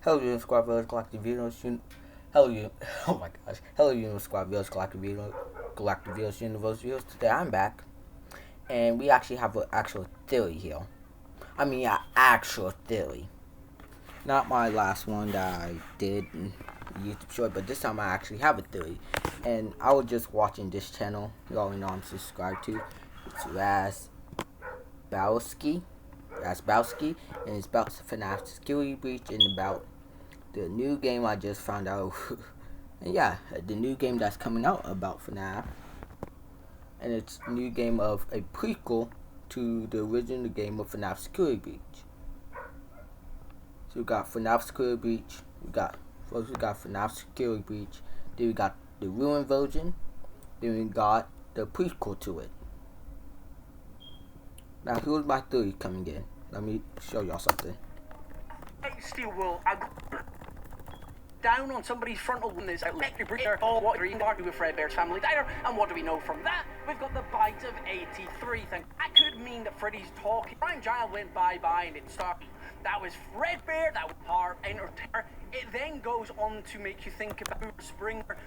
Hello, you Squad Village Galactic Village. Hello, you. Oh my gosh. Hello, you Squad Village Galactic Village Universe Village. Today I'm back, and we actually have an actual theory here. I mean, an actual theory. Not my last one that I did in YouTube short, but this time I actually have a theory. And I was just watching this channel. You already know I'm subscribed to. It's Rasbowski. And it's about fnaf security breach and about the new game I just found out. And yeah, the new game that's coming out about FNAF. And it's a new game of a prequel to the original game of FNAF Security Breach. So we got FNAF Security Breach, we got FNAF Security Breach, then we got the ruined version, then we got the prequel to it. Now here's my theory coming in. Let me show y'all something. Steel wool, down on somebody's frontal when there's electric breaker. Oh, what are you party with Fredbear's family diner? And what do we know from that? We've got the bite of 83 thing. That could mean that Freddy's talking. Brian Giles went bye-bye and it started. That was Fredbear, that was our entertainer. It then goes on to make you think about Springer.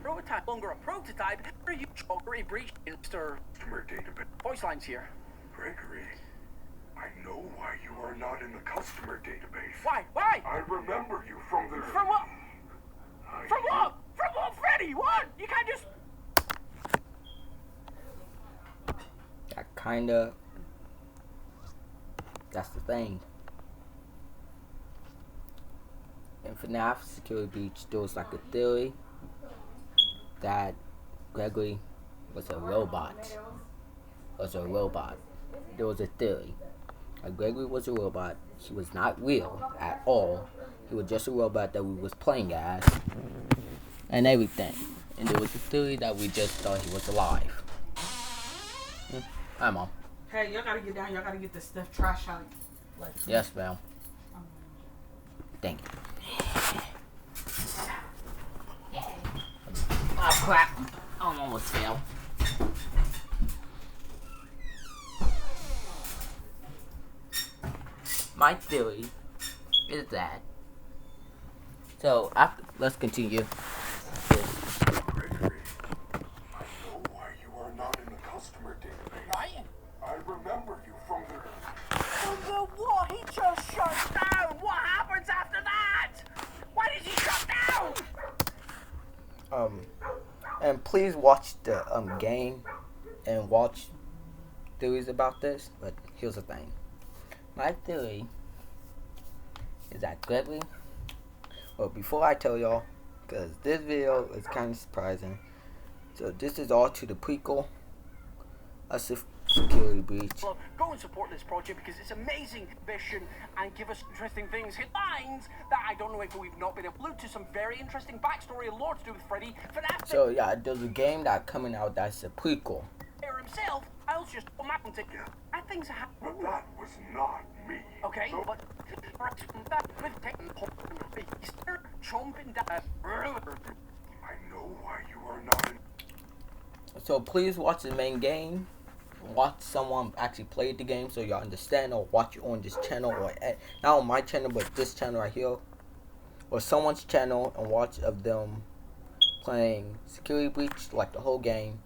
Prototype, longer a prototype. Are you Gregory Breach, Mr. Customer database. Voice lines here. Gregory, I know why you are not in the customer database. Why? Why? I remember you from the... From what? From what? From what, Freddy? What? You can't just... That kinda... That's the thing. In FNAF Security Breach, there was like a theory that Gregory was a robot. There was a theory that Gregory was a robot. He was not real at all. He was just a robot that we was playing as and everything. And there was a theory that we just thought he was alive. Hi, Mom. Hey, y'all gotta get down. Y'all gotta get this stuff trash out. Like, Yes, ma'am. Thank you. Oh, crap. I almost fell. My theory is that. So, let's continue. Gregory, I know why you are not in the customer database. Ryan? I remember you from the... From the what? He just shut down. What happens after that? Why did he shut down? And please watch the game and watch theories about this. But here's the thing. My theory is that Gregory. Well, before I tell y'all, because this video is kind of surprising. So this is all to the prequel, a security breach. Well, go and support this project because it's amazing vision and give us interesting things. Headlines that I don't know if we've not been able to allude to some very interesting backstory and lore to do with Freddy. So yeah, there's a game that coming out that's a prequel. Himself, I was just on map and said, and things are happening. But that was not me. Okay, So, but with taking chomping down. I know why you are not in... So please watch the main game. Watch someone actually play the game so y'all understand, or watch it on this channel, or not on my channel but this channel right here, or someone's channel, and watch of them playing Security Breach, like the whole game.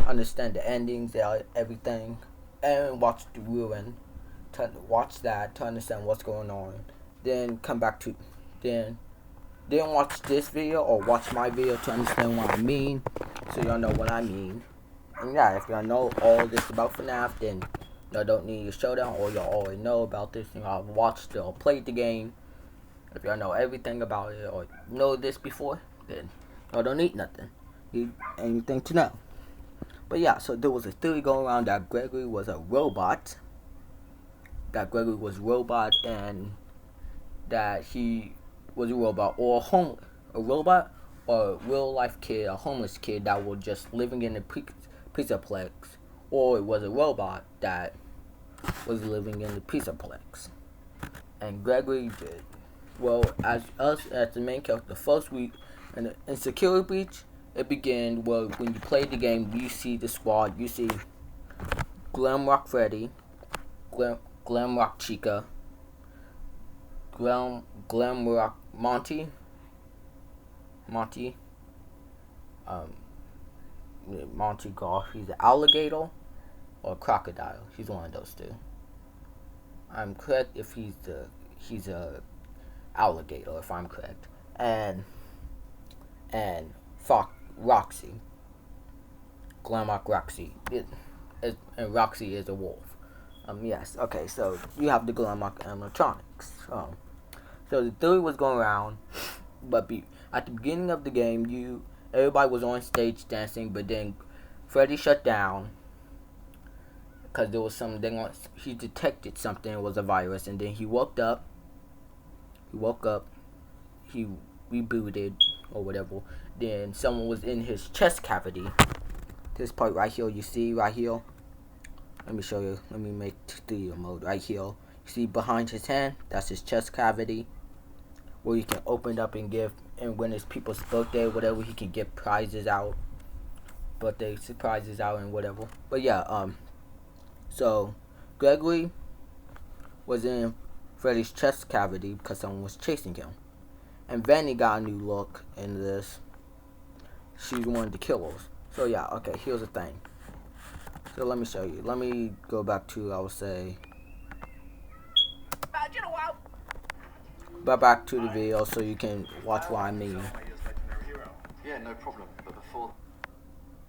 Understand the endings, everything, and watch the ruin. Watch that to understand what's going on. Then come back to then watch this video or watch my video to understand what I mean, so y'all know what I mean. And yeah, if y'all know all this about FNAF, then y'all don't need a showdown, or y'all already know about this and y'all watched it or played the game. If y'all know everything about it or know this before, then y'all don't need nothing. Need anything to know. But yeah, so there was a theory going around that Gregory was a robot. And that he was a robot, or a robot, or a real life kid, a homeless kid that was just living in a pizzaplex, or it was a robot that was living in the pizzaplex. And Gregory did well as the main character. First week in Security Breach, it began when you play the game. You see the squad. You see Glamrock Freddy, Glamrock Chica, Monty. Monty Golf. He's an alligator or a crocodile. He's one of those two. I'm correct if he's a alligator if I'm correct. And Roxy. Glamrock Roxy. And Roxy is a wolf. Yes, okay, so you have the Glamrock animatronics. So the theory was going around, but at the beginning of the game, everybody was on stage dancing, but then Freddy shut down because there was something. He detected something. It was a virus, and then he woke up. He rebooted or whatever. Then someone was in his chest cavity. This part right here, you see right here. Let me show you. Let me make studio mode right here. You see behind his hand? That's his chest cavity, where you can open up and give. And when it's people's birthday or whatever, he can give prizes out, birthday surprises out and whatever. But yeah, so Gregory was in Freddy's chest cavity because someone was chasing him, and Vanny got a new look in this. She wanted to kill us. So yeah, okay. Here's the thing. So let me show you. Let me go back to back to the video so you can watch what I mean. Yeah, no problem. But before...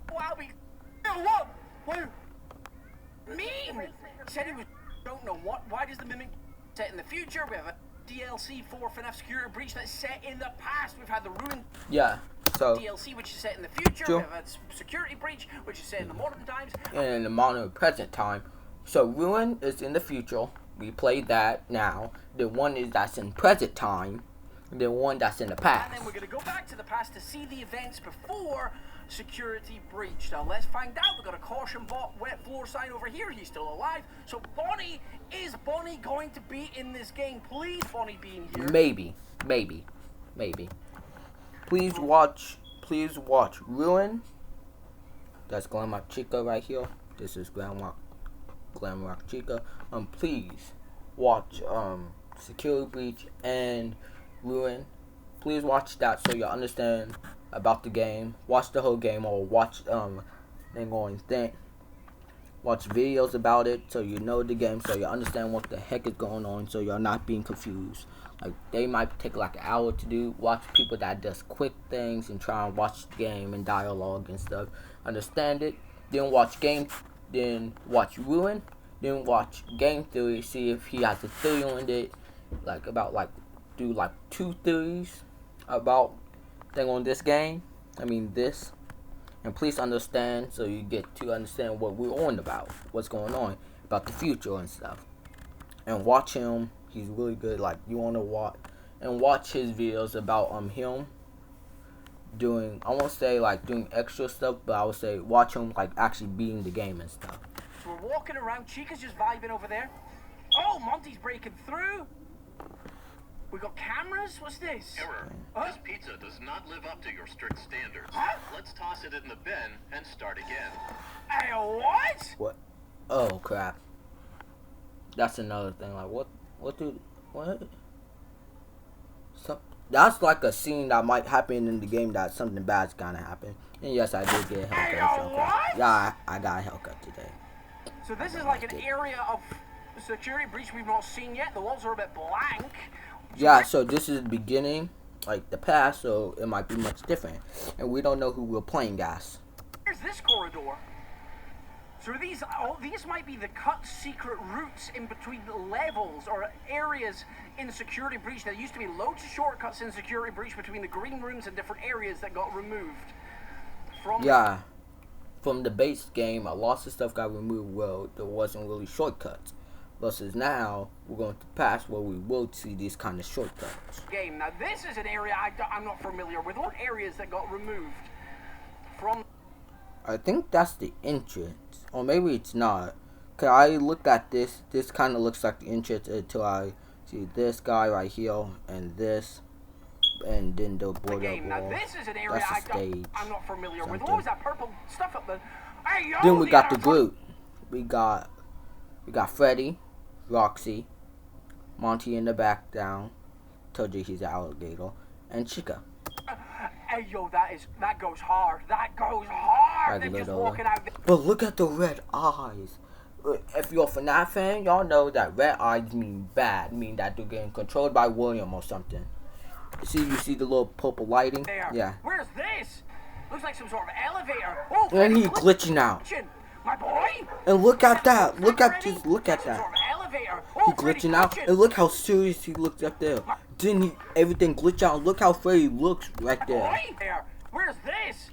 What? Me? Said he was... Don't know what. Why does the mimic set in the future? We have a DLC for FNAF Security Breach that's set in the past. We've had the Ruin... Yeah, so... DLC, which is set in the future. Sure. We have a Security Breach, which is set in the modern times. And in the modern present time. So Ruin is in the future. We played that now. The one that's in present time. The one that's in the past. And then we're going to go back to the past to see the events before Security Breach. Now let's find out. We've got a caution bot wet floor sign over here. He's still alive. So Bonnie, is Bonnie going to be in this game? Please, Bonnie be in here. Maybe. Please watch Ruin. That's Glamrock Chica right here. This is Glamrock Chica. Please watch Security Breach and Ruin. Please watch that so you understand about the game. Watch the whole game or watch watch videos about it so you know the game, so you understand what the heck is going on, so you're not being confused. Like, they might take like an hour to do. Watch people that does quick things and try and watch the game and dialogue and stuff. Understand it. Then watch Ruin. Then watch game theory. See if he has a theory on it. Do 2 theories about thing on this game. This. And please understand, so you get to understand what we're on about, what's going on about the future and stuff. And watch him. He's really good. Like, you want to watch his videos about him doing, I won't say like doing extra stuff, but I would say watch him like actually beating the game and stuff. So we're walking around. Chica's just vibing over there. Oh, Monty's breaking through. We got cameras? What's this? Error. Huh? This pizza does not live up to your strict standards. Huh? Let's toss it in the bin and start again. Hey, what? What? Oh crap. That's another thing. Like what? So that's like a scene that might happen in the game that something bad's gonna happen. And yes, I did get a haircut. What? Yeah, I got a haircut today. So this is like an area of Security Breach we've not seen yet. The walls are a bit blank. Yeah, so this is the beginning, like the past, so it might be much different. And we don't know who we're playing as. Here's this corridor. So these might be the cut secret routes in between levels or areas in Security Breach. There used to be loads of shortcuts in Security Breach between the green rooms and different areas that got removed. From the base game, a lot of stuff got removed. Well, there wasn't really shortcuts. Versus now, we're going to the past where we will see these kind of shortcuts. Game. Now this is an area I'm not familiar with. What areas that got removed from? I think that's the entrance, or maybe it's not. Cause I looked at this. This kind of looks like the entrance until I see this guy right here and this, and then the border wall. Now this is an area that's the stage. I'm not familiar with. What was that purple stuff up there? Hey, yo, then we got the group. We got Freddy, Roxy, Monty in the back down. Told you he's an alligator. And Chica. Hey, yo, that goes hard. That goes hard. They're just walking out. But look at the red eyes. If you're a FNAF fan, y'all know that red eyes mean bad. Mean that they're getting controlled by William or something. You see the little purple lighting? There. Yeah. Where's this? Looks like some sort of elevator. Oh, And he's glitching out. My boy. And look at that. Look at that. Oh, He glitching out. And look how serious he looks up there. Didn't he everything glitch out? Look how Freddy looks right there. Where's this?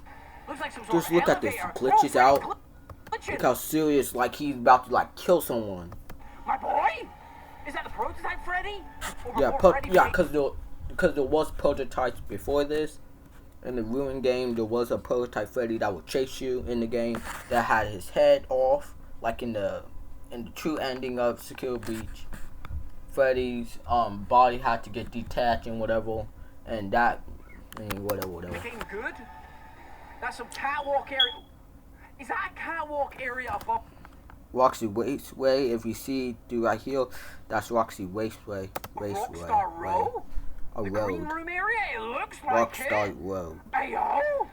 Looks like some sort Just of look at this. He glitches out. Look how serious, like he's about to like kill someone. My boy? Is that the prototype Freddy? Yeah, because there was prototypes before this. In the Ruin game, there was a prototype Freddy that would chase you in the game that had his head off, like in the true ending of Secure Breach. Freddy's body had to get detached and whatever, and that, whatever. Looking good. That's some catwalk area. Is that a catwalk area above? Roxy Raceway. If you see through right here, that's Roxy Raceway. Rockstar Row? A the road. green room area? It looks like Rockstar it. Road. Hey, yo.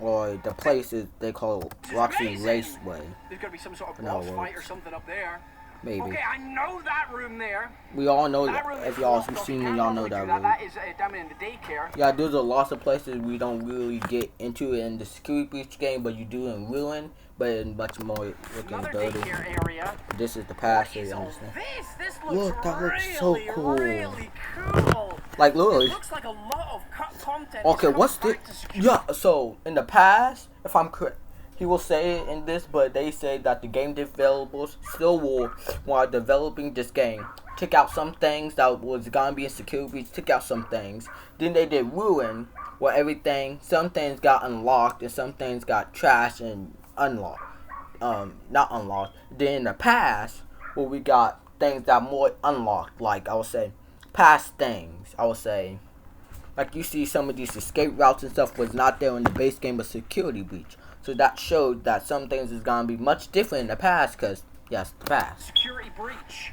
Or the place is they call Roxy Raceway. There's gonna be some sort of boss fight or something up there. Maybe. Okay, I know that room there. We all know that. Room If y'all have seen it, y'all know that room. That is down in the daycare. Yeah, there's a lot of places we don't really get into in the Security Breach game, but you do in Ruin, but in much more looking dirty. Area. This is the past, so you understand. This looks that looks really, so cool. really cool. Like literally. It looks like a lot of cut content. Okay, what's this? Yeah, so in the past, if I'm correct, he will say it in this, but they say that the game developers still will, while developing this game, took out some things that was gonna be in Security Breach, took out some things. Then they did Ruin, where some things got unlocked and some things got trashed and unlocked. Not unlocked. Then in the past, where we got things that more unlocked, like I would say, past things, I would say. Like you see some of these escape routes and stuff was not there in the base game of Security Breach. So that showed that some things is gonna be much different in the past, cause yes, the past. Security Breach.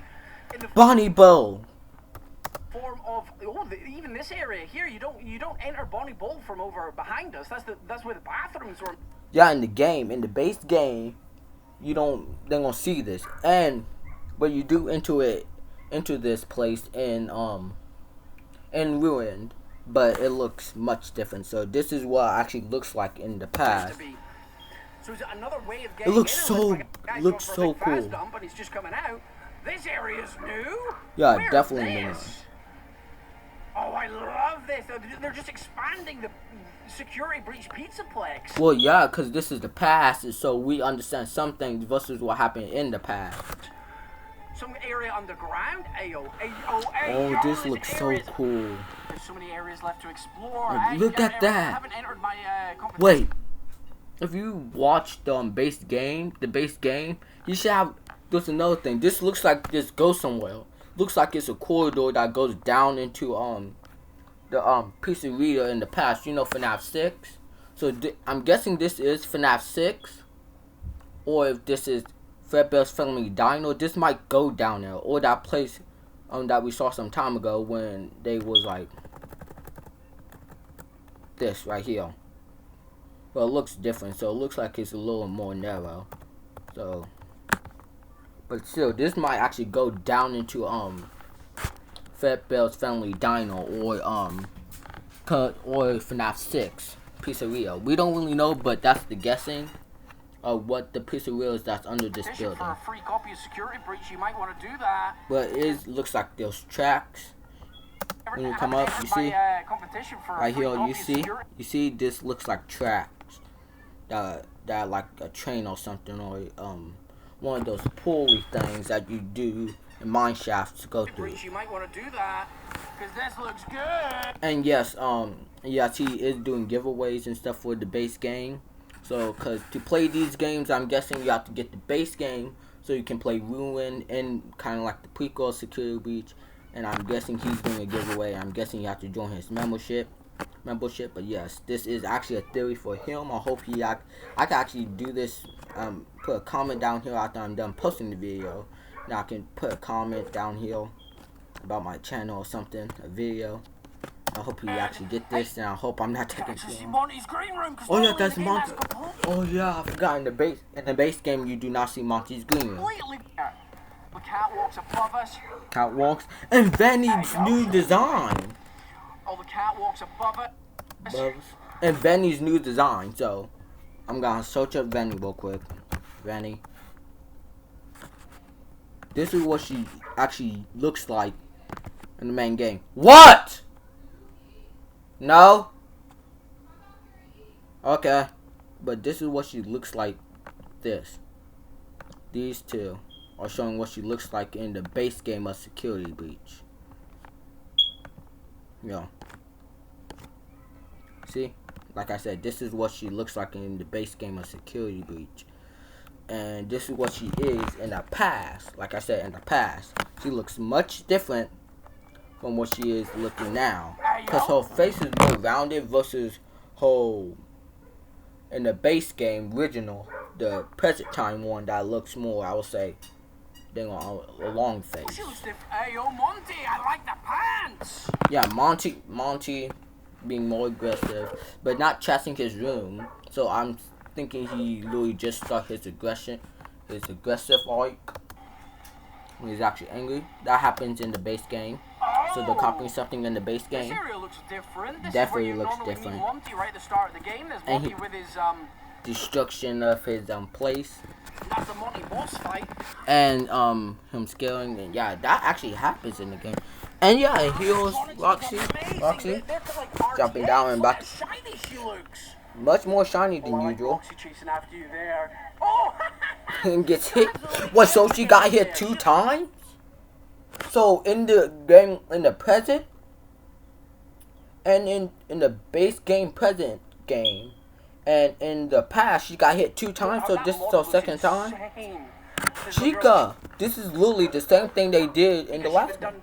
In the Bonnie Bowl. Form of even this area here, you don't enter Bonnie Bowl from over behind us. That's where the bathrooms were. Yeah, in the base game, they're gonna see this, but you do into this place in Ruined, but it looks much different. So this is what it actually looks like in the past. So is it another way of getting it looks so cool. Dump and he's just coming out. This area is new. Yeah, Where's definitely new. Oh, I love this. They're just expanding the Security Breach Pizzaplex. Well, yeah, because this is the past, and so we understand some things versus what happened in the past. Some area underground. Oh, this looks so cool. There's so many areas left to explore. Look at that. I haven't entered my competition. Wait. If you watch the base game, you should have. There's another thing. This looks like this goes somewhere. Looks like it's a corridor that goes down into the pizzeria in the past. You know, FNAF 6. So I'm guessing this is FNAF 6, or if this is Fredbear's Family Dino, this might go down there, or that place that we saw some time ago when they was like this right here. Well, it looks different, so it looks like it's a little more narrow. So, but still, this might actually go down into Fredbear's Family Dino or FNAF 6 pizzeria. We don't really know, but that's the guessing of what the pizzeria is that's under this building. For a free copy of Security Breach, you might want to do that. But it looks like there's tracks. When you come up, you see right here. You see this looks like tracks that like a train or something, or one of those pulley things that you do in mine shafts to go through. You might want to do that because this looks good. And yes, yes, he is doing giveaways and stuff for the base game. So, cause to play these games, I'm guessing you have to get the base game so you can play Ruin and kind of like the prequel Security Breach. And I'm guessing he's doing a giveaway. I'm guessing you have to join his membership. But yes, this is actually a theory for him. I hope I can actually do this. Put a comment down here after I'm done posting the video. Now I can put a comment down here about my channel or something, a video. I hope you actually get this, and I hope I'm not taking too long. Oh yeah, that's Monty. Oh yeah, I forgot. In the base game, you do not see Monty's green room. The catwalks above us. Catwalks and Benny's new design. Oh, the catwalks above us. And Benny's new design. So I'm gonna search up Benny real quick. Benny. This is what she actually looks like in the main game. What? No? Okay. But this is what she looks like. This. These two are showing what she looks like in the base game of Security Breach. Yeah. See? Like I said, this is what she looks like in the base game of Security Breach. And this is what she is in the past. Like I said, in the past. She looks much different from what she is looking now. Because her face is more rounded versus her in the base game, original, the present time one that looks more, I would say, than a long face. Hey, yo, Monty, I like the pants. Yeah, Monty being more aggressive, but not trashing his room. So I'm thinking he literally just started his aggressive arc when he's actually angry. That happens in the base game. So they're copying something in the base game. This area looks different. This Definitely is where you looks normally different. meet Monty right at the start of the game. There's And Monty with his destruction of his place. That's the Monty boss fight. And him scaling, and yeah, that actually happens in the game. And yeah, it heals Roxy jumping down and back. Shiny she looks. Much more shiny than usual. Roxy chasing after you there. Oh! And gets hit. What? So she got hit 2 times? So in the game, in the present, and in the base game, present game, and in the past, she got hit 2 times. So this is her second time. Chica, this is literally the same thing they did in the last one.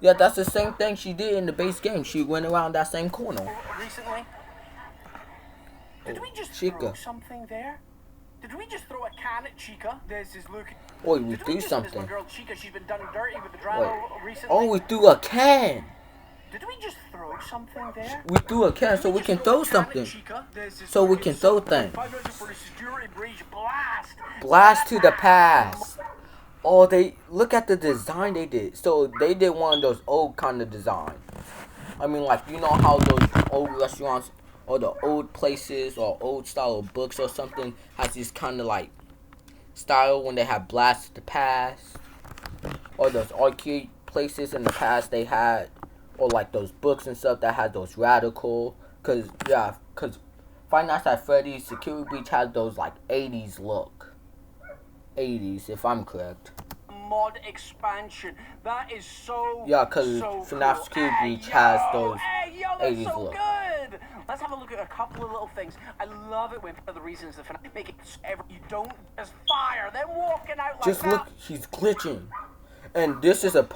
Yeah, that's the same thing she did in the base game. She went around that same corner. Recently. Did we just throw something there? Did we just throw a can at Chica? This is Luke. Oi, we threw something. Girl Chica, she's been done dirty with the drama recently. Oh, we threw a can. Did we just throw something there? We threw a can so we can throw something. So we can throw things. Blast to the past. Oh, they look at the design they did. So they did one of those old kind of designs. I mean, like, you know how those old restaurants or the old places or old style of books or something has this kind of like style when they have blast to the past, or those arcade places in the past they had, or like those books and stuff that had those radical, cause Five Nights at Freddy's Security Breach has those like 80s look, 80s if I'm correct. Mod expansion. That is so. Yeah, cause FNAF Security Breach has those 80s so look. Good. Let's have a look at a couple of little things. I love it when for the reasons the FNAF make it ever you don't just fire. They're walking out like just that. Look, she's glitching, and this is a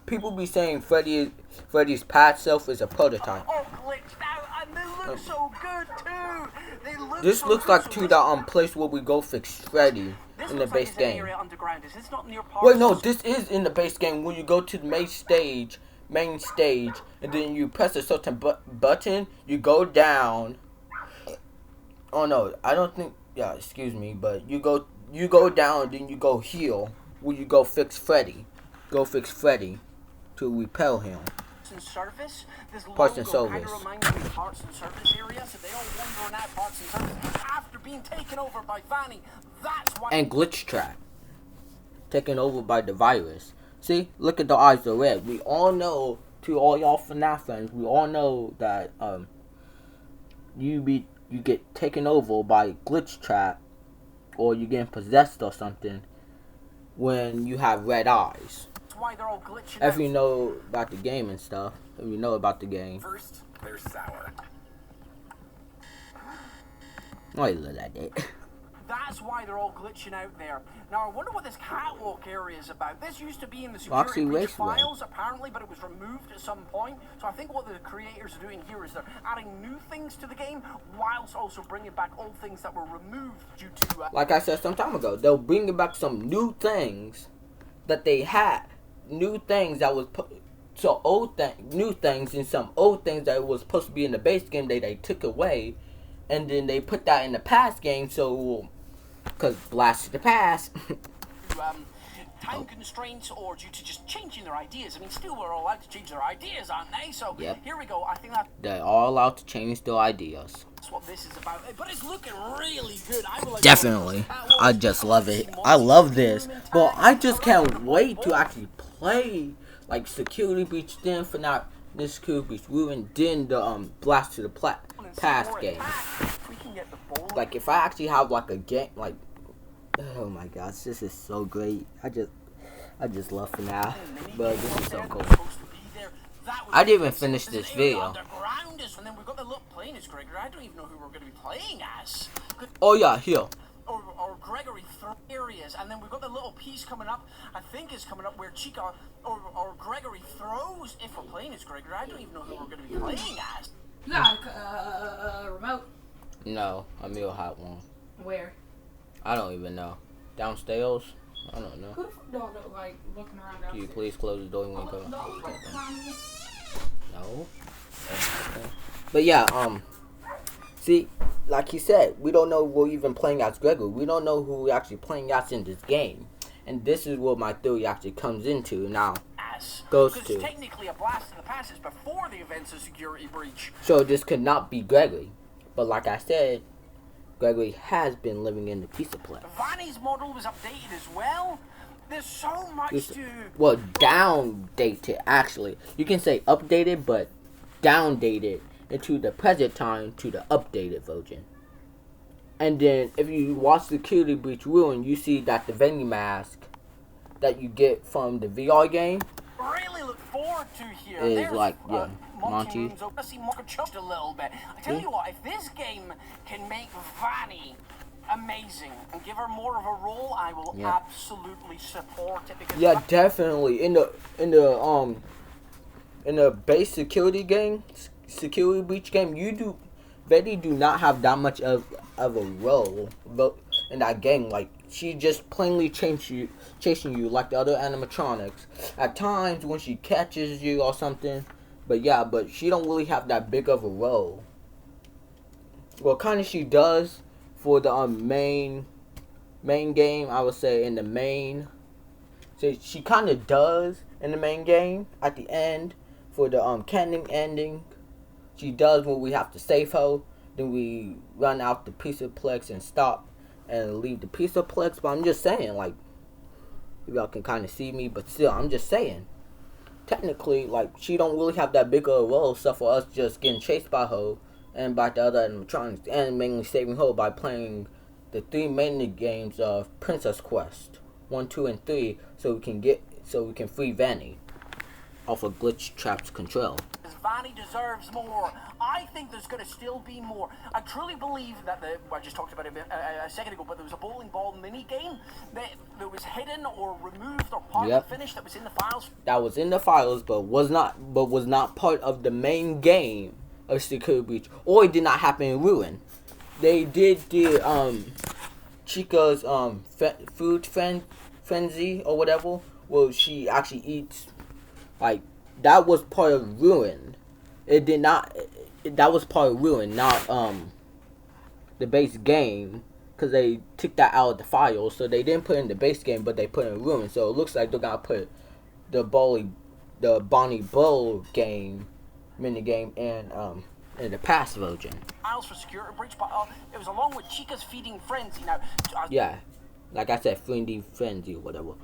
people be saying Freddy's past self is a prototype. Oh, glitched out, and they look so good too. They look. This so looks good, like so to that place where we go fix Freddy in the base game. Is this not near Wait, no, this is in the base game when you go to the main stage, and then you press a certain button, you go down. Oh no, I don't think. Yeah, excuse me, but you go down, then you go heal, where you go fix Freddy. Go fix Freddy to repel him. Surface, this Parts and logo service. kind of reminds me of parts and service area, so they all wander in that parts and service after being taken over by Fanny. That's why. And glitch trap, taken over by the virus. See, look at the eyes are red. We all know, to all y'all FNAF fans, we all know that you get taken over by glitch trap, or you getting possessed or something when you have red eyes. Why they're all glitching If you know about the game and stuff, if you know about the game. First, they're sour. Oh, you look like that. That's why they're all glitching out there. Now, I wonder what this catwalk area is about. This used to be in the Roxy security breach Raceway. files, apparently, but it was removed at some point. So I think what the creators are doing here is they're adding new things to the game, whilst also bringing back old things that were removed due to... Like I said some time ago, they'll bring back some new things that they had new things that was new things and some old things that was supposed to be in the base game they took away, and then they put that in the past game. So, cause blast to the past. Time constraints or due to just changing their ideas. I mean, still we're allowed to change their ideas, aren't they? So here we go. I think they're all allowed to change their ideas. that's what this is about. But it's looking really good. Definitely. I just love it. I love this. But I just can't wait to actually play like Security Breach, then FNAF, this Security Breach Ruin, then the Blast to the Past game. Like if I actually have like a game, like, oh my gosh, this is so great. I just love FNAF, but this is so cool. I didn't even finish this video. And then we've got the little plane as Gregory. I don't even know who we're going to be playing as. Oh yeah, here. Or Gregory areas, and then we've got the little piece coming up. I think is coming up where Chica or Gregory throws. If we're playing as Gregory, I don't even know who we're going to be playing as. You got a remote? No, Emil had one. Where? I don't even know. Downstairs? I don't know. Who the fuck don't look like looking around downstairs? Can you please close the door when you come? No. But yeah, see, like he said, we don't know we're even playing as Gregory. We don't know who we're actually playing as in this game. And this is what my theory actually comes into now. Goes to. Technically a blast to the past is before the events of Security Breach. So this could not be Gregory. But like I said, Gregory has been living in the Pizzaplex. Vanny's model was updated as well. There's so much to... Well, downdated, actually. You can say updated, but downdated into the present time to the updated version. And then, if you watch Security Breach Ruin, you see that the vending mask that you get from the VR game... Really look forward to here. Is There's, like, yeah, Monty. I see Monty just a little bit. I tell you what, if this game can make Vanny amazing and give her more of a role, I will absolutely support it. Because definitely. In the base security breach game, Freddy do not have that much of a role in that game. Like, she just plainly chasing you like the other animatronics. At times when she catches you or something, but she don't really have that big of a role. Well, kind of she does for the main game. I would say in the main, so she kind of does in the main game at the end for the canon ending. She does when we have to save her. Then we run out the Pizzaplex and stop and leave the Pizzaplex. But I'm just saying, like, y'all can kind of see me, but still, I'm just saying. Technically, like, she don't really have that big of a role, except for us just getting chased by her and by the other animatronics, and mainly saving her by playing the 3 main games of Princess Quest 1, 2, and 3, so we can free Vanny off of Glitch Trap's control. Vanny deserves more. I think there's going to still be more. I truly believe that I just talked about it a second ago, but there was a bowling ball mini game that was hidden or removed or part of the finish that was in the files. That was in the files, but was not part of the main game of Security Breach, or it did not happen in Ruin. They did the Chica's food frenzy or whatever, where she actually eats, like, that was part of Ruin. It did not. That was part of Ruin, not the base game, because they took that out of the files. So they didn't put it in the base game, but they put it in Ruin. So it looks like they're gonna put the Bonnie Bowl game, mini game, in the past version. Files for Security Breach, but it was along with Chica's Feeding Frenzy. Now, yeah, like I said, Feeding Frenzy or whatever.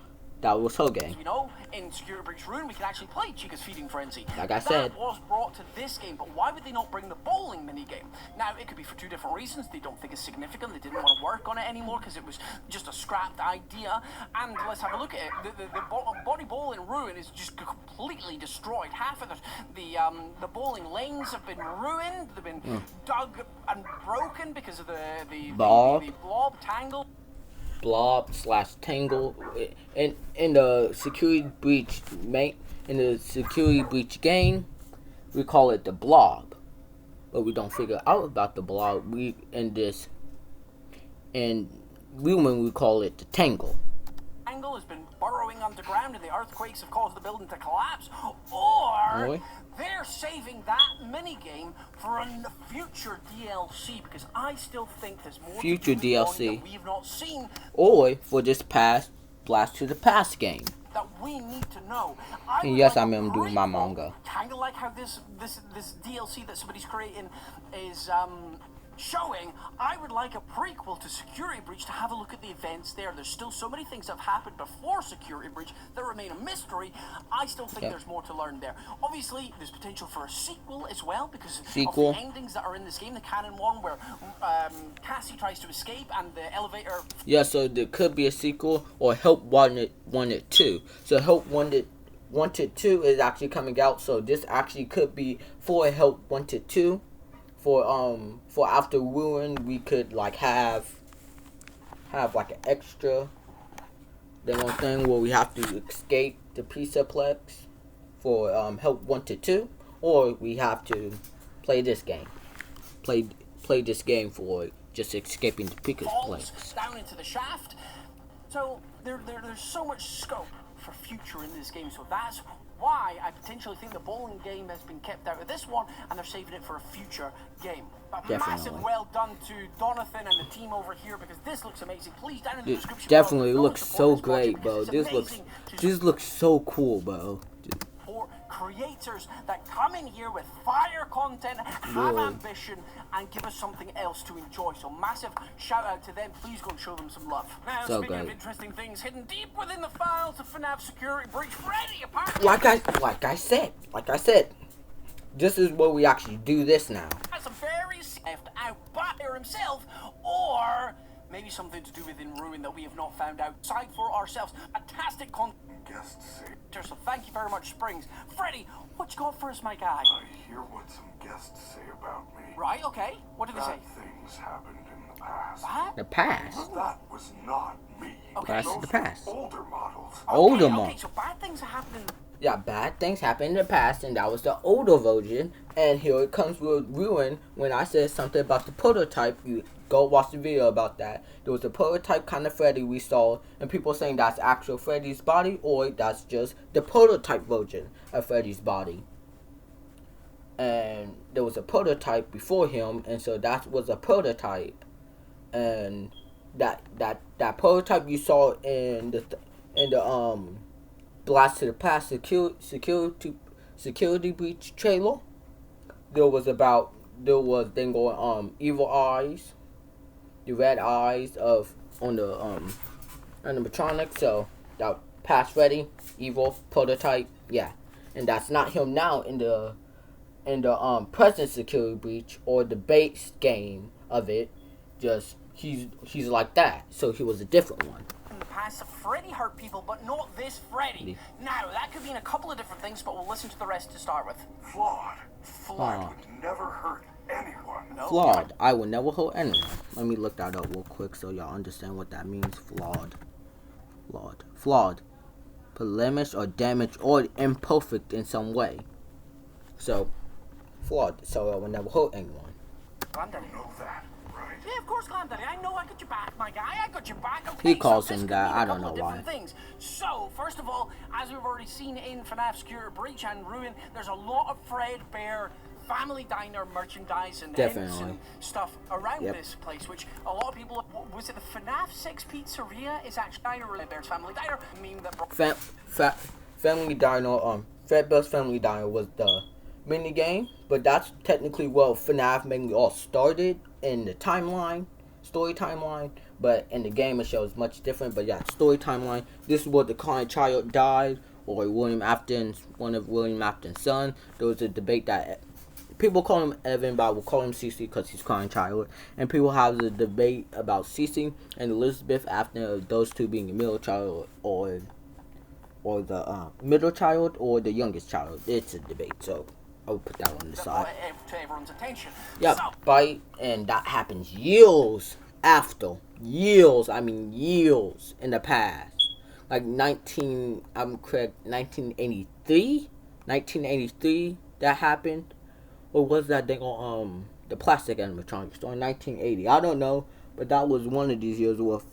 That was her game. You know, in Security Breach Ruin, we can actually play Chica's Feeding Frenzy. Like I said. That was brought to this game, but why would they not bring the bowling minigame? Now, it could be for 2 different reasons. They don't think it's significant. They didn't want to work on it anymore because it was just a scrapped idea. And let's have a look at it. The body bowl in Ruin is just completely destroyed. Half of the bowling lanes have been ruined. They've been dug and broken because of the blob tangle. Blob/tangle in the Security Breach game, we call it the blob, but we don't figure out about the blob. When we call it the tangle. Tangle has been burrowing underground and the earthquakes have caused the building to collapse, or Oi. they're saving that minigame for a future DLC, because I still think there's more Future to do with DLC. that we've not seen Or for this past Blast to the Past game. that we need to know. And yes, I am doing my manga. Kind of like how this DLC that somebody's creating is showing. I would like a prequel to Security Breach to have a look at the events there. There's still so many things that have happened before Security Breach that remain a mystery. I still think there's more to learn there. Obviously, there's potential for a sequel as well, because of the endings that are in this game. The canon one where Cassie tries to escape and the elevator... Yeah, so there could be a sequel, or Help Wanted 2. So Help Wanted 2 is actually coming out, so this actually could be for Help Wanted 2. For after Ruin, we could like have like an extra thing where we have to escape the Pizzaplex for Help Wanted 2, or we have to play this game. Play this game for just escaping the Pizzaplex. Down into the shaft. So there's so much scope for future in this game. So that's why I potentially think the bowling game has been kept out of this one, and they're saving it for a future game. But massive well done to Donathan and the team over here, because this looks amazing. Please, down in the description below, Definitely looks so great, bro. This looks so cool, bro. For creators that come in here with fire content, have ambition, and give us something else to enjoy. So massive shout out to them. Please go and show them some love. Now, so speaking great. of interesting things hidden deep within the files of FNAF Security Breach, Freddy apparently... Like I said, this is where we actually do this now. ...has some very left out by himself, or maybe something to do with In Ruin that we have not found outside for ourselves. Fantastic content. Guests say. So thank you very much, Springs. Freddy, what you got for us, my guy? I hear what some guests say about me. Right, okay. What did they say? Bad things happened in the past. What? The past. But that was not me. Okay. That's Those the past. were older models. Older model. Okay, so bad things are happening. Yeah, bad things happened in the past, and that was the older version. And here it comes with Ruin. When I said something about the prototype, you go watch the video about that. There was a prototype kind of Freddy we saw, and people saying that's actual Freddy's body, or that's just the prototype version of Freddy's body. And there was a prototype before him, and so that was a prototype. And that prototype you saw in the Blast to the Past security breach trailer. There was then going evil eyes, the red eyes on the animatronic. So that past Freddy, evil prototype, yeah, and that's not him now in the present security breach or the base game of it. Just he's like that. So he was a different one. In the past, Freddy hurt people, but not this Freddy. Now, that could mean a couple of different things, but we'll listen to the rest to start with. Flawed. Flawed. I would never hurt anyone. No. Flawed. I will never hurt anyone. Let me look that up real quick so y'all understand what that means. Flawed. Flawed. Blemish or damaged or imperfect in some way. So, flawed. So I will never hurt anyone. Granddaddy. You know that, right? Yeah, of course, Granddaddy. I know I got your back, my guy. I got your back. Okay, He calls so this him could that. mean a I don't couple know of why. different things. So, first of all, as we've already seen in FNAF Security Breach and Ruin, there's a lot of Fredbear Family Diner merchandise and hints Definitely. and stuff around Yep. this place, which a lot of people... Was it the FNAF 6 Pizzeria? Is actually Fredbear's Family Diner. I mean, that... Family Diner, Fredbear's Family Diner was the mini game, but that's technically where FNAF mainly all started in the story timeline. But in the game, it shows much different. But yeah, story timeline. This is where the kind child died, or one of William Afton's son. There was a debate that people call him Evan, but I will call him Cece because he's crying child. And people have the debate about Cece and Elizabeth after those two being the middle child or the middle child or the youngest child. It's a debate, so I will put that on the side. To everyone's attention. Yeah, So, right, and that happens years after. Years in the past. Like 1983? 1983 that happened? Or was that thing on the plastic animatronic store in 1980? I don't know, but that was one of these years with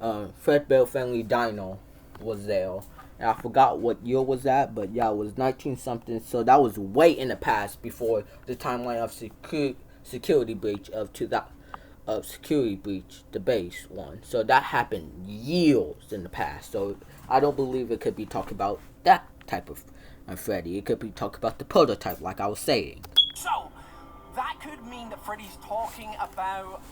Fredbear Family Dino was there. And I forgot what year was that, but yeah, it was 19 something. So that was way in the past before the timeline of security breach of security breach, the base one. So that happened years in the past. So I don't believe it could be talking about that type of Freddy. It could be talking about the prototype, like I was saying. So, that could mean that Freddy's talking about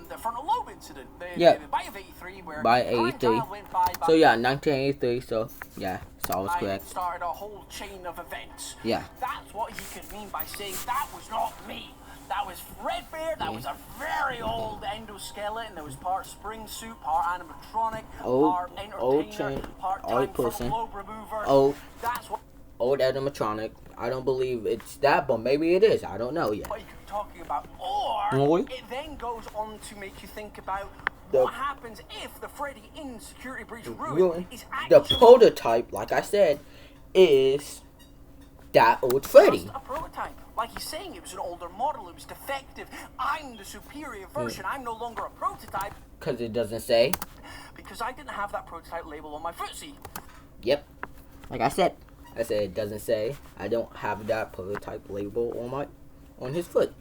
the frontal lobe incident. Yeah. The bite of 83, where By a current 83. child went by. So yeah, 1983. So yeah, so I was I correct. started a whole chain of events. Yeah. That's what he could mean by saying that was not me. That was Fredbear. That was a very old endoskeleton. That was part spring suit, part animatronic, part entertainer, part time frontal lobe remover. That's what. Old animatronic. I don't believe it's that, but maybe it is. I don't know yet. What you could be talking about, or it then goes on to make you think about what happens if the Freddy in Security Breach Ruin is actually the prototype, like I said, is that old Freddy. just a prototype. Like he's saying, it was an older model. It was defective. I'm the superior version. I'm no longer a prototype. Because it doesn't say. Because I didn't have that prototype label on my footsie. Yep. Like I said it doesn't say. I don't have that prototype label on his foot,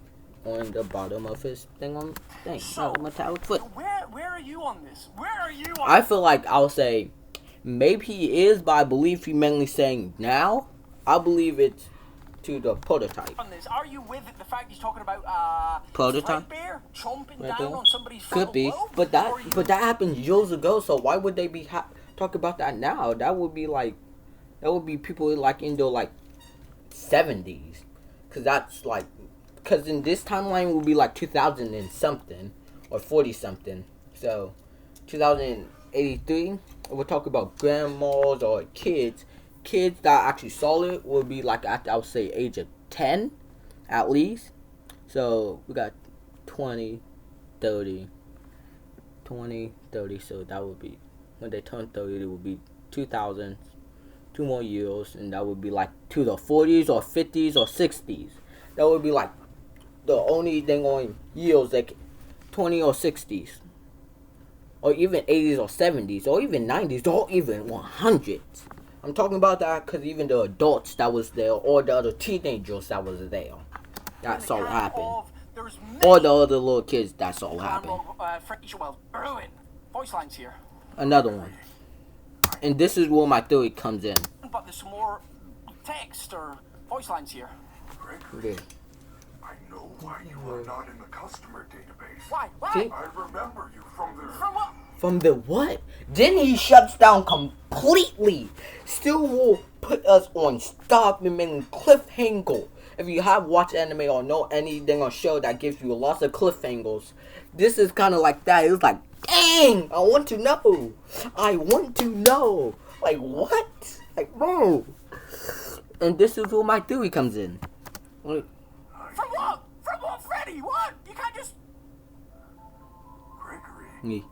on the bottom of his metallic foot. Where are you on this? Where are you on I feel like I'll say maybe he is, but I believe he mainly saying now. I believe it's to the prototype. On this? Are you with the fact he's talking about prototype? Fredbear chomping Right down there. on somebody's Could be, lobe? but that happened years ago. So why would they be talking about that now? That would be people like in the 70s, because in this timeline would be like 2000 and something or 40 something. So 2083, we're talking about grandmas or kids that actually saw it will be like at, I would say, age of 10 at least. So we got 20, 30. So that would be when they turn 30, it would be 2000. 2 more years, and that would be like to the 40s or 50s or 60s. That would be like the only thing on years, like 20 or 60s, or even 80s or 70s, or even 90s, or even 100s. I'm talking about that because even the adults that was there, or the other teenagers that was there, that's all happened. Or the other little kids, that's all happened. Ruin. Voice lines here. Another one. And this is where my theory comes in. But there's some more text or voice lines here. Gregory, I know why you are not in the customer database. Why? See? I remember you from the... From what? From the what? Then he shuts down completely. Still will put us on stop and making cliffhanger. If you have watched anime or know anything on show that gives you lots of cliffhangers, this is kind of like that. It's like, dang, I want to know. Like, what? Like, bro. And this is where my theory comes in. Like, From what? From what, Freddy? What? You can't just... Gregory, me.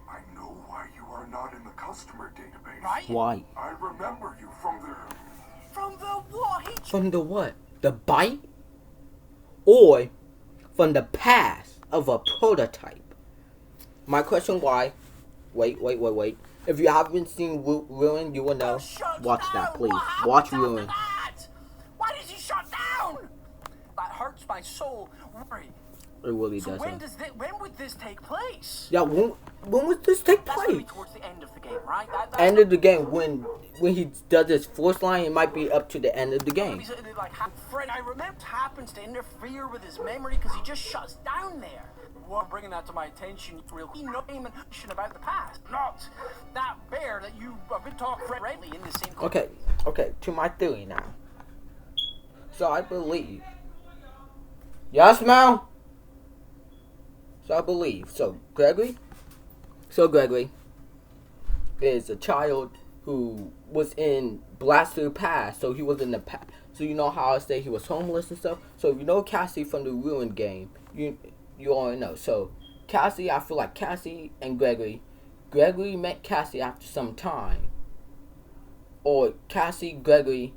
I know why you are not in the customer database. Right? Why? I remember you from the... From the what? From the what? The bite? Or from the past of a prototype? My question why? Wait. If you haven't seen Ruin, you will know. Watch that, please. Watch Ruin. Why did he shut down? That hurts my soul. Worry. It really So doesn't. when would this take place? Yeah, when would this take That's gonna be place? towards the end of the game, right? End of the game. When he does his force line, it might be up to the end of the game. Like, Fred, I remember it happens to interfere with his memory because he just shuts down there. Well, bringing that to my attention, real name and about the past, not that bear that you have been talking correctly in the same. Okay. To my theory now. So I believe. Yes, ma'am. So I believe. So Gregory is a child who was in Blaster Pass. So he was in the past. So you know how I say he was homeless and stuff. So if you know Cassie from the Ruin game, you already know. So Cassie, I feel like Cassie and Gregory met Cassie after some time. Or Cassie, Gregory,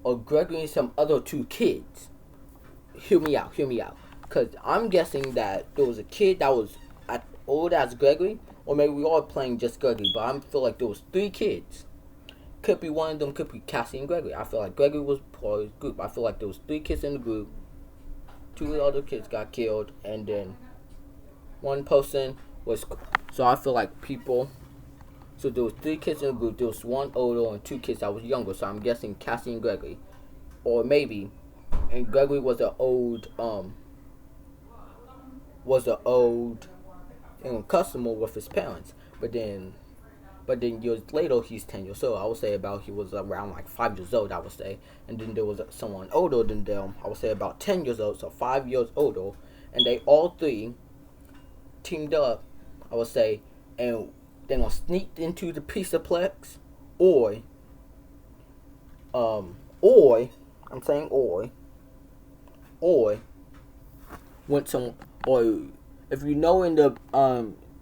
or Gregory and some other 2 kids. Hear me out. Because I'm guessing that there was a kid that was old as Gregory, or maybe we all playing just Gregory. But I feel like there was 3 kids. Could be one of them. Could be Cassie and Gregory. I feel like Gregory was part of the group. I feel like there was 3 kids in the group. 2 other kids got killed, and then one person was. So I feel like people. So there was 3 kids in the group. There was 1 older and 2 kids that was younger. So I'm guessing Cassie and Gregory, or maybe, and Gregory was an old customer with his parents. But then years later he's 10 years old. I would say about he was around like 5 years old. I would say, and then there was someone older than them. I would say about 10 years old, so 5 years older, and they all 3 teamed up. I would say, and they're gonna sneak into the Pizzaplex, or I'm saying or went some, or if you know in the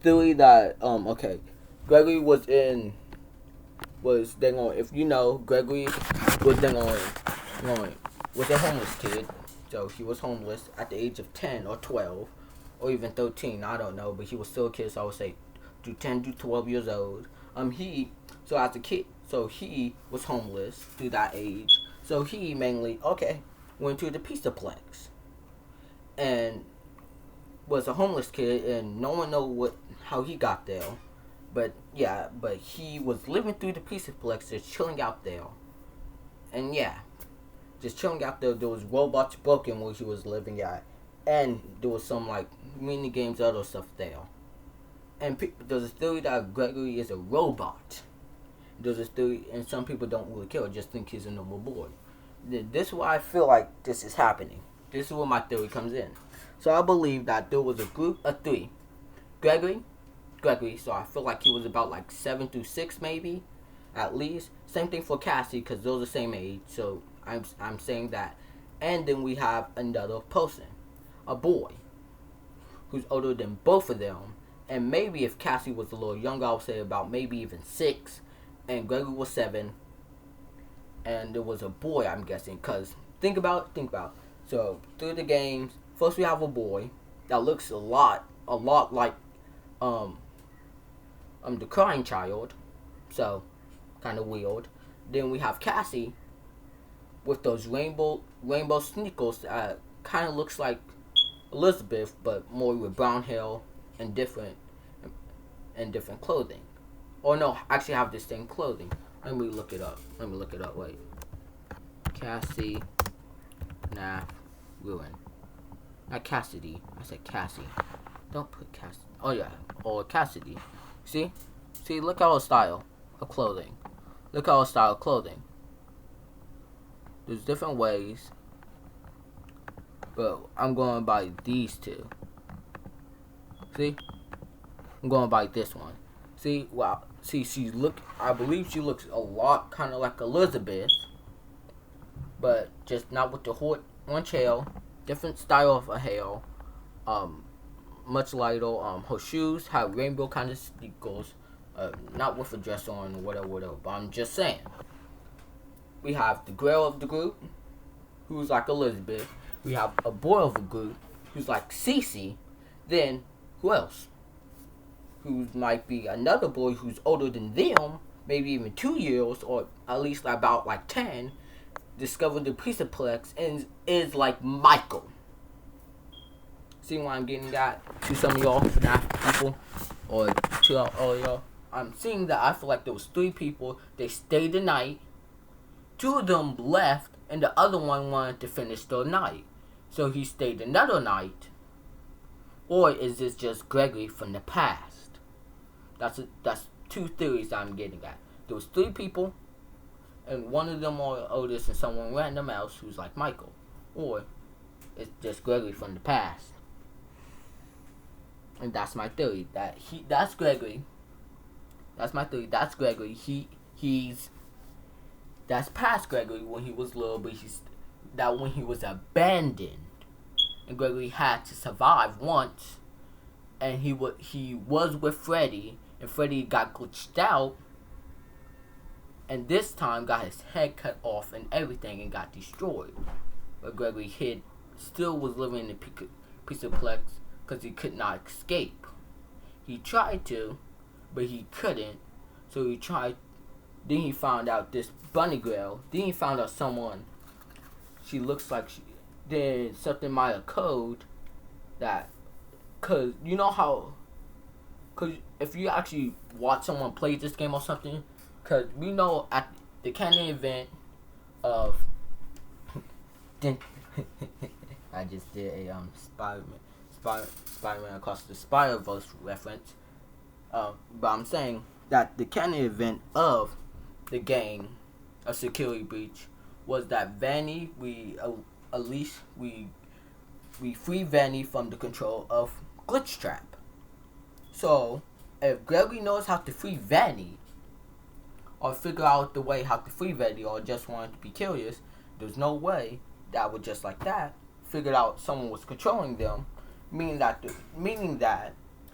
theory that okay, Gregory was then going, if you know, Gregory was then going was a homeless kid. So he was homeless at the age of 10 or 12 or even 13, I don't know, but he was still a kid, so I would say to 10 to 12 years old. So as a kid, so he was homeless through that age. So he mainly went to the Pizzaplex and was a homeless kid, and no one know how he got there. But yeah, but he was living through the Pizzaplex, just chilling out there. And yeah, just chilling out there. There was robots broken where he was living at, and there was some like mini games, other stuff there. And there's a theory that Gregory is a robot. There's a theory, and some people don't really care, just think he's a normal boy. This is why I feel like this is happening. This is where my theory comes in. So I believe that there was a group of 3. Gregory, so I feel like he was about like 7 through 6 maybe, at least. Same thing for Cassie, because they're the same age, so I'm saying that. And then we have another person, a boy, who's older than both of them. And maybe if Cassie was a little younger, I would say about maybe even 6, and Gregory was 7, and there was a boy, I'm guessing, because think about it. So through the games, first we have a boy that looks a lot like the crying child, so kind of weird. Then we have Cassie with those rainbow sneakers that kind of looks like Elizabeth, but more with brown hair and different clothing. Or no, actually have the same clothing. Let me look it up. Wait, Cassie, Ruin. Not Cassidy. I said Cassie. Don't put Cassie. Oh yeah, or Cassidy. See, look at our style of clothing. There's different ways, but I'm going by these 2. See, I'm going by this one. See, wow. See, I believe she looks a lot kind of like Elizabeth, but just not with the orange hair. Different style of a hair. Much lighter. Her shoes have rainbow kind of sneakers. Not with a dress on or whatever. But I'm just saying. We have the girl of the group, who's like Elizabeth. We have a boy of the group, who's like Cece. Then, who else? Who might be another boy who's older than them, maybe even 2 years, or at least about like 10, discovered the Pizzaplex and is like Michael. See why I'm getting that to some of y'all fnaf people, or to all y'all? I'm seeing that I feel like there was 3 people. They stayed the night. 2 of them left, and the other one wanted to finish the night, so he stayed another night. Or is this just Gregory from the past? That's 2 theories I'm getting at. There was 3 people, and one of them are Otis and someone random else who's like Michael. Or it's just Gregory from the past. And that's my theory. That's Gregory. That's my theory. That's Gregory. That's past Gregory when he was little, but when he was abandoned, and Gregory had to survive once, and he was with Freddy, and Freddy got glitched out, and this time got his head cut off and everything and got destroyed. But Gregory still was living in the Pizzaplex because he could not escape. He tried to, but he couldn't. So he tried. Then he found out this bunny girl. Then he found out someone. She looks like she. Then something might have code that, cause you know how. Cause if you actually watch someone play this game or something, cause we know at the canon event of. I just did a Spider-Man Across the Spider-Verse reference. But I'm saying that the canon event of the game, a security breach, was that Vanny, we free Vanny from the control of Glitch Trap. So if Gregory knows how to free Vanny, or figure out the way how to free Vanny, or just wanted to be curious, there's no way that would just like that figured out someone was controlling them, meaning that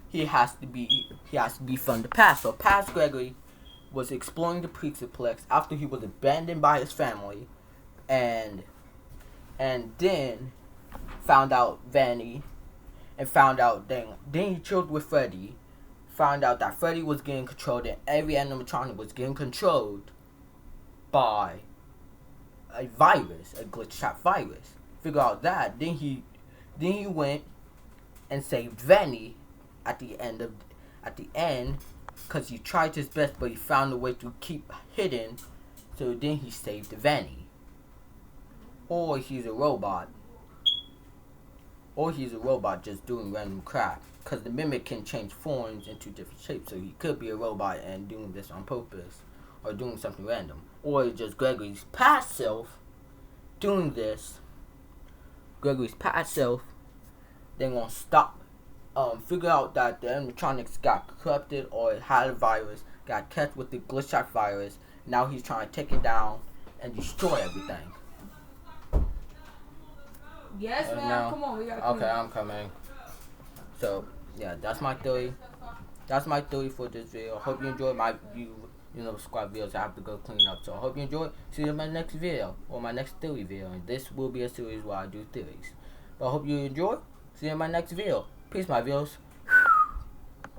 he has to be from the past. So past Gregory was exploring the Pixelplex after he was abandoned by his family, and then found out Vanny, and found out then he chilled with Freddy, found out that Freddy was getting controlled and every animatronic was getting controlled by a virus, a glitch trap virus. Figure out that. Then he went and saved Vanny at the end, because he tried his best, but he found a way to keep hidden. So then he saved Vanny. Or he's a robot. Or he's a robot just doing random crap. Because the mimic can change forms into different shapes. So he could be a robot and doing this on purpose. Or doing something random. Or it's just Gregory's past self doing this. Gregory's past self. They're going to stop. Figure out that the animatronics got corrupted or had a virus. Got catch with the glitch trap virus. Now he's trying to take it down and destroy everything. Yes, man. Now, Come on, we gotta. Okay, I'm coming. So yeah, that's my theory. That's my theory for this video. Hope you enjoyed my squad videos. I have to go clean up. So I hope you enjoy. See you in my next video or my next theory video. And this will be a series where I do theories. But I hope you enjoy. See you in my next video. Peace, my viewers.